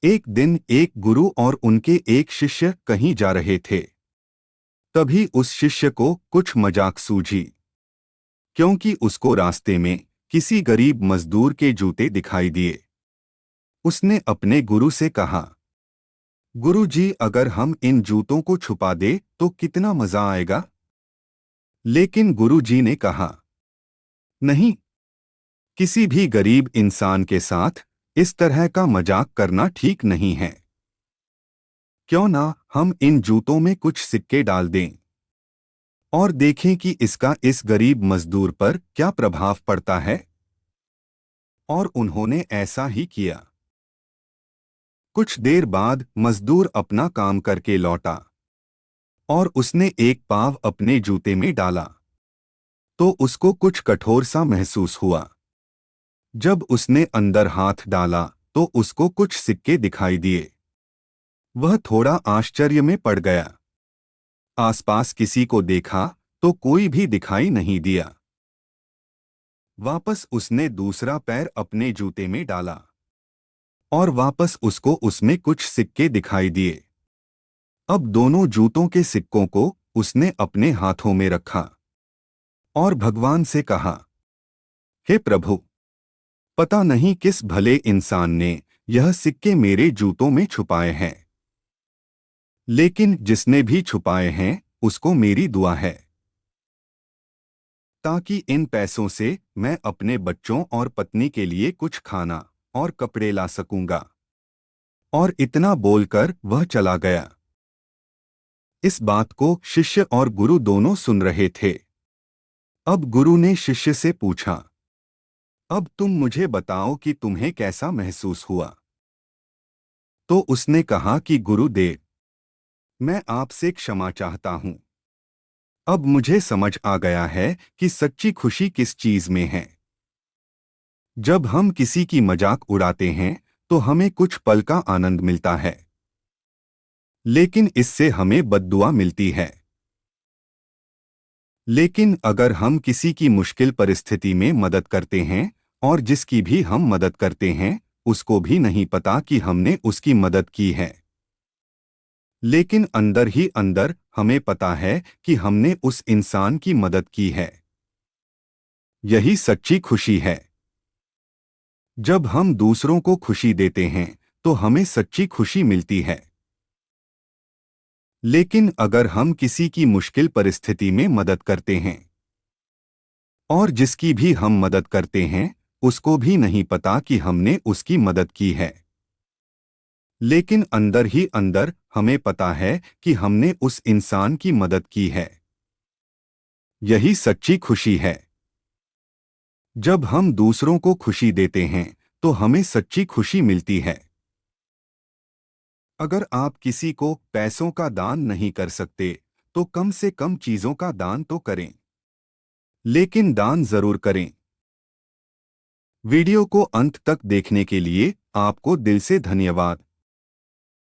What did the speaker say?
एक दिन एक गुरु और उनके एक शिष्य कहीं जा रहे थे। तभी उस शिष्य को कुछ मजाक सूझी, क्योंकि उसको रास्ते में किसी गरीब मजदूर के जूते दिखाई दिए। उसने अपने गुरु से कहा, गुरु जी, अगर हम इन जूतों को छुपा दे तो कितना मजा आएगा। लेकिन गुरु जी ने कहा, नहीं, किसी भी गरीब इंसान के साथ इस तरह का मजाक करना ठीक नहीं है। क्यों ना हम इन जूतों में कुछ सिक्के डाल दें और देखें कि इसका इस गरीब मजदूर पर क्या प्रभाव पड़ता है। और उन्होंने ऐसा ही किया। कुछ देर बाद मजदूर अपना काम करके लौटा और उसने एक पाव अपने जूते में डाला तो उसको कुछ कठोर सा महसूस हुआ। जब उसने अंदर हाथ डाला तो उसको कुछ सिक्के दिखाई दिए। वह थोड़ा आश्चर्य में पड़ गया। आसपास किसी को देखा तो कोई भी दिखाई नहीं दिया। वापस उसने दूसरा पैर अपने जूते में डाला और वापस उसको उसमें कुछ सिक्के दिखाई दिए। अब दोनों जूतों के सिक्कों को उसने अपने हाथों में रखा और भगवान से कहा, हे प्रभु, पता नहीं किस भले इंसान ने यह सिक्के मेरे जूतों में छुपाए हैं, लेकिन जिसने भी छुपाए हैं उसको मेरी दुआ है, ताकि इन पैसों से मैं अपने बच्चों और पत्नी के लिए कुछ खाना और कपड़े ला सकूंगा। और इतना बोलकर वह चला गया। इस बात को शिष्य और गुरु दोनों सुन रहे थे। अब गुरु ने शिष्य से पूछा, अब तुम मुझे बताओ कि तुम्हें कैसा महसूस हुआ। तो उसने कहा कि गुरुदेव, मैं आपसे क्षमा चाहता हूं। अब मुझे समझ आ गया है कि सच्ची खुशी किस चीज में है। जब हम किसी की मजाक उड़ाते हैं तो हमें कुछ पल का आनंद मिलता है, लेकिन इससे हमें बद्दुआ मिलती है। लेकिन अगर हम किसी की मुश्किल परिस्थिति में मदद करते हैं और जिसकी भी हम मदद करते हैं उसको भी नहीं पता कि हमने उसकी मदद की है, लेकिन अंदर ही अंदर हमें पता है कि हमने उस इंसान की मदद की है, यही सच्ची खुशी है। जब हम दूसरों को खुशी देते हैं तो हमें सच्ची खुशी मिलती है। लेकिन अगर हम किसी की मुश्किल परिस्थिति में मदद करते हैं और जिसकी भी हम मदद करते हैं उसको भी नहीं पता कि हमने उसकी मदद की है, लेकिन अंदर ही अंदर हमें पता है कि हमने उस इंसान की मदद की है, यही सच्ची खुशी है। जब हम दूसरों को खुशी देते हैं तो हमें सच्ची खुशी मिलती है। अगर आप किसी को पैसों का दान नहीं कर सकते तो कम से कम चीजों का दान तो करें, लेकिन दान जरूर करें। वीडियो को अंत तक देखने के लिए आपको दिल से धन्यवाद।